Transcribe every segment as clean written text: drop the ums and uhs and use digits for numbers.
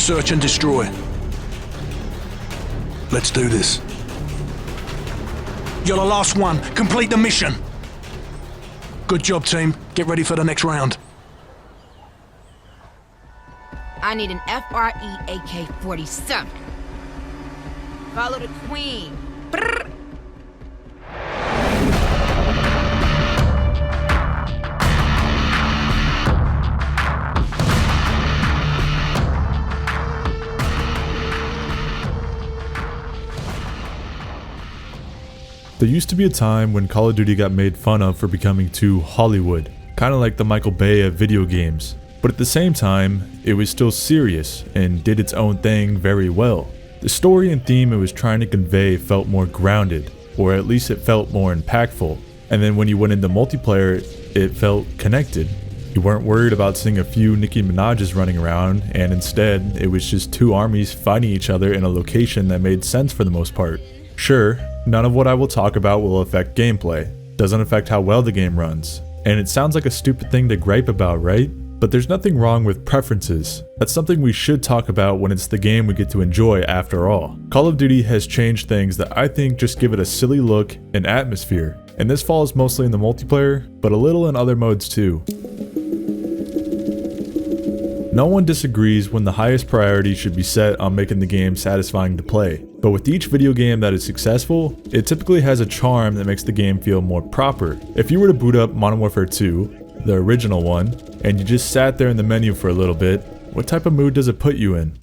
Search and destroy. Let's do this. You're the last one. Complete the mission. Good job, team. Get ready for the next round. I need an FRE AK-47. Follow the queen. Brrr. There used to be a time when Call of Duty got made fun of for becoming too Hollywood, kind of like the Michael Bay of video games. But at the same time, it was still serious and did its own thing very well. The story and theme it was trying to convey felt more grounded, or at least it felt more impactful. And then when you went into multiplayer, it felt connected. You weren't worried about seeing a few Nicki Minaj's running around, and instead, it was just two armies fighting each other in a location that made sense for the most part. Sure, none of what I will talk about will affect gameplay, doesn't affect how well the game runs, and it sounds like a stupid thing to gripe about, right? But there's nothing wrong with preferences. That's something we should talk about when it's the game we get to enjoy after all. Call of Duty has changed things that I think just give it a silly look and atmosphere, and this falls mostly in the multiplayer, but a little in other modes too. No one disagrees when the highest priority should be set on making the game satisfying to play, but with each video game that is successful, it typically has a charm that makes the game feel more proper. If you were to boot up Modern Warfare 2, the original one, and you just sat there in the menu for a little bit, what type of mood does it put you in?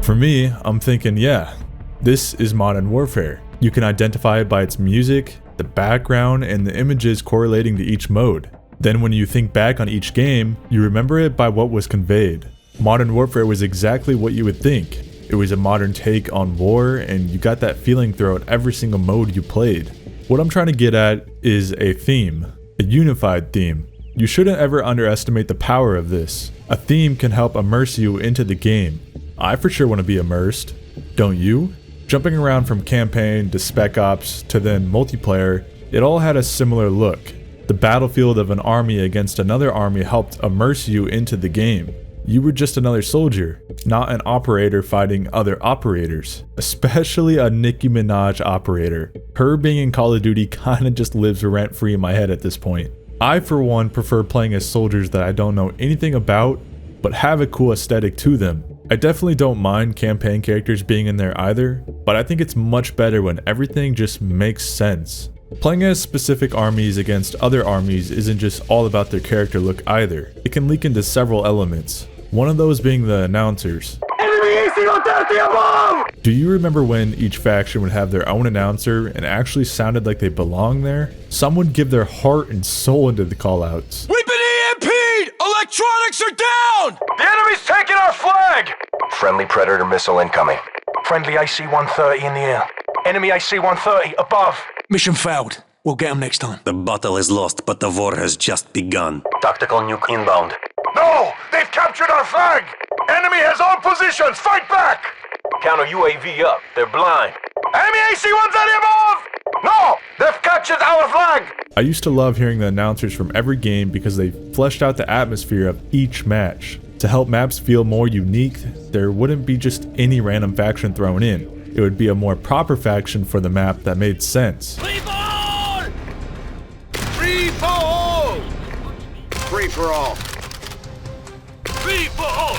For me, I'm thinking, yeah, this is Modern Warfare. You can identify it by its music, the background, and the images correlating to each mode. Then when you think back on each game, you remember it by what was conveyed. Modern Warfare was exactly what you would think. It was a modern take on war, and you got that feeling throughout every single mode you played. What I'm trying to get at is a theme, a unified theme. You shouldn't ever underestimate the power of this. A theme can help immerse you into the game. I for sure want to be immersed. Don't you? Jumping around from campaign to spec ops to then multiplayer, it all had a similar look. The battlefield of an army against another army helped immerse you into the game. You were just another soldier, not an operator fighting other operators, especially a Nicki Minaj operator. Her being in Call of Duty kinda just lives rent-free in my head at this point. I for one prefer playing as soldiers that I don't know anything about, but have a cool aesthetic to them. I definitely don't mind campaign characters being in there either, but I think it's much better when everything just makes sense. Playing as specific armies against other armies isn't just all about their character look either. It can leak into several elements, one of those being the announcers. Enemy AC 130 above! Do you remember when each faction would have their own announcer and actually sounded like they belonged there? Some would give their heart and soul into the callouts. We've been EMP'd! Electronics are down! The enemy's taking our flag! Friendly Predator missile incoming. Friendly AC-130 in the air. Enemy AC-130 above. Mission failed. We'll get them next time. The battle is lost, but the war has just begun. Tactical nuke inbound. No! They've captured our flag! Enemy has all positions! Fight back! Counter UAV up. They're blind. Enemy AC-130 above! No! They've captured our flag! I used to love hearing the announcers from every game because they fleshed out the atmosphere of each match. To help maps feel more unique, there wouldn't be just any random faction thrown in. It would be a more proper faction for the map that made sense. Free for all! Free for all! Free for all! Free for all!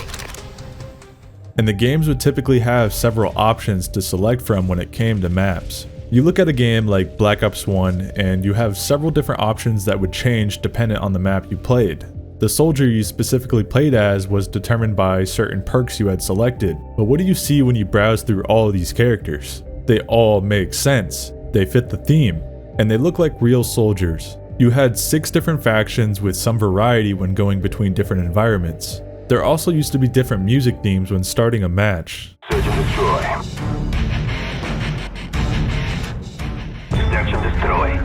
And the games would typically have several options to select from when it came to maps. You look at a game like Black Ops 1 and you have several different options that would change dependent on the map you played. The soldier you specifically played as was determined by certain perks you had selected, but what do you see when you browse through all of these characters? They all make sense, they fit the theme, and they look like real soldiers. You had 6 different factions with some variety when going between different environments. There also used to be different music themes when starting a match. Search and destroy. Search and destroy.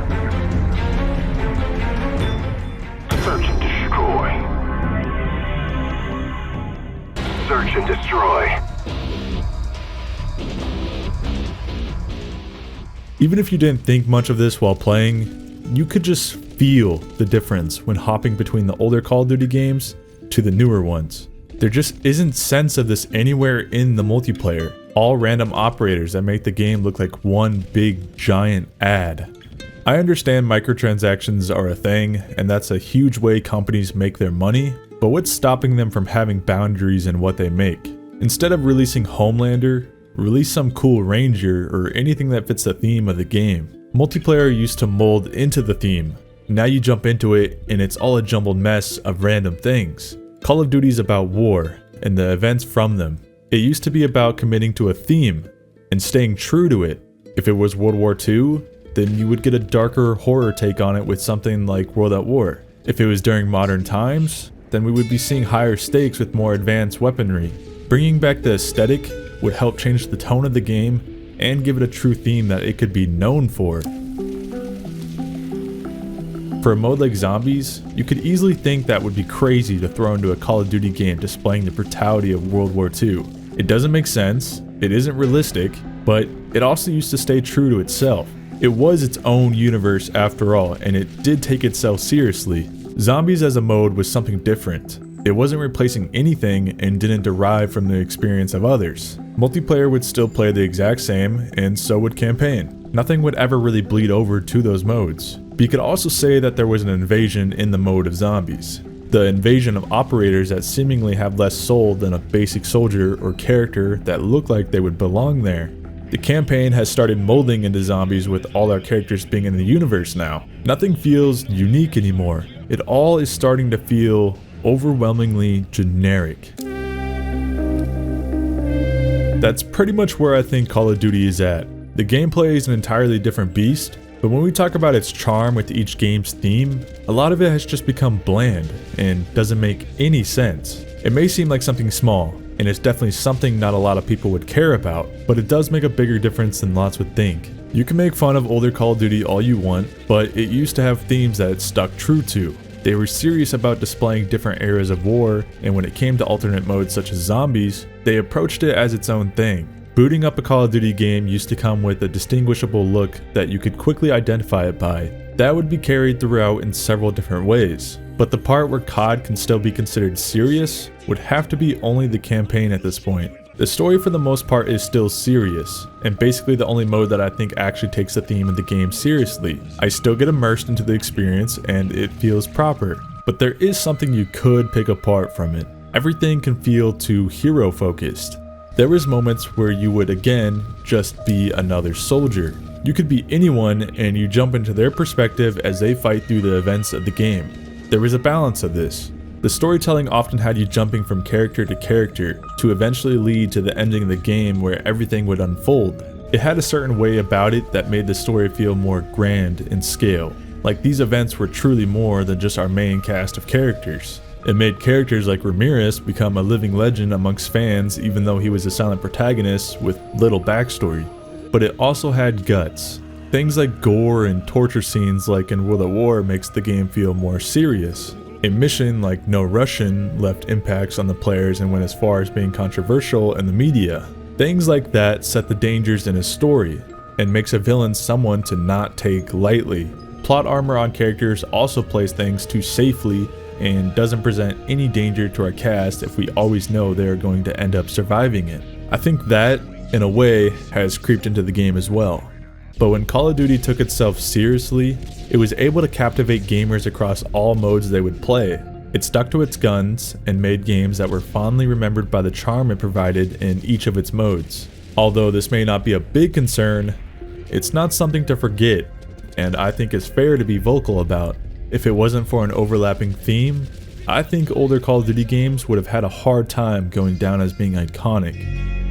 Search and destroy. Search and destroy. Even if you didn't think much of this while playing, you could just feel the difference when hopping between the older Call of Duty games to the newer ones. There just isn't sense of this anywhere in the multiplayer. All random operators that make the game look like one big giant ad. I understand microtransactions are a thing, and that's a huge way companies make their money, but what's stopping them from having boundaries in what they make? Instead of releasing Homelander, release some cool ranger or anything that fits the theme of the game. Multiplayer used to mold into the theme. Now you jump into it and it's all a jumbled mess of random things. Call of Duty is about war and the events from them. It used to be about committing to a theme and staying true to it. If it was World War II, then you would get a darker horror take on it with something like World at War. If it was during modern times, then we would be seeing higher stakes with more advanced weaponry. Bringing back the aesthetic would help change the tone of the game and give it a true theme that it could be known for. For a mode like Zombies, you could easily think that would be crazy to throw into a Call of Duty game displaying the brutality of World War II. It doesn't make sense, it isn't realistic, but it also used to stay true to itself. It was its own universe after all, and it did take itself seriously. Zombies as a mode was something different. It wasn't replacing anything and didn't derive from the experience of others. Multiplayer would still play the exact same, and so would campaign. Nothing would ever really bleed over to those modes. But you could also say that there was an invasion in the mode of Zombies. The invasion of operators that seemingly have less soul than a basic soldier or character that look like they would belong there. The campaign has started molding into Zombies with all our characters being in the universe now. Nothing feels unique anymore. It all is starting to feel overwhelmingly generic. That's pretty much where I think Call of Duty is at. The gameplay is an entirely different beast, but when we talk about its charm with each game's theme, a lot of it has just become bland and doesn't make any sense. It may seem like something small, and it's definitely something not a lot of people would care about, but it does make a bigger difference than lots would think. You can make fun of older Call of Duty all you want, but it used to have themes that it stuck true to. They were serious about displaying different eras of war, and when it came to alternate modes such as Zombies, they approached it as its own thing. Booting up a Call of Duty game used to come with a distinguishable look that you could quickly identify it by. That would be carried throughout in several different ways. But the part where COD can still be considered serious would have to be only the campaign at this point. The story for the most part is still serious, and basically the only mode that I think actually takes the theme of the game seriously. I still get immersed into the experience and it feels proper, but there is something you could pick apart from it. Everything can feel too hero focused. There was moments where you would again just be another soldier. You could be anyone and you jump into their perspective as they fight through the events of the game. There was a balance of this. The storytelling often had you jumping from character to character to eventually lead to the ending of the game where everything would unfold. It had a certain way about it that made the story feel more grand in scale, like these events were truly more than just our main cast of characters. It made characters like Ramirez become a living legend amongst fans even though he was a silent protagonist with little backstory. But it also had guts. Things like gore and torture scenes like in World at War makes the game feel more serious. A mission like No Russian left impacts on the players and went as far as being controversial in the media. Things like that set the dangers in a story and makes a villain someone to not take lightly. Plot armor on characters also plays things too safely and doesn't present any danger to our cast if we always know they are going to end up surviving it. I think that, in a way, has creeped into the game as well. But when Call of Duty took itself seriously, it was able to captivate gamers across all modes they would play. It stuck to its guns and made games that were fondly remembered by the charm it provided in each of its modes. Although this may not be a big concern, it's not something to forget, and I think it's fair to be vocal about. If it wasn't for an overlapping theme, I think older Call of Duty games would have had a hard time going down as being iconic.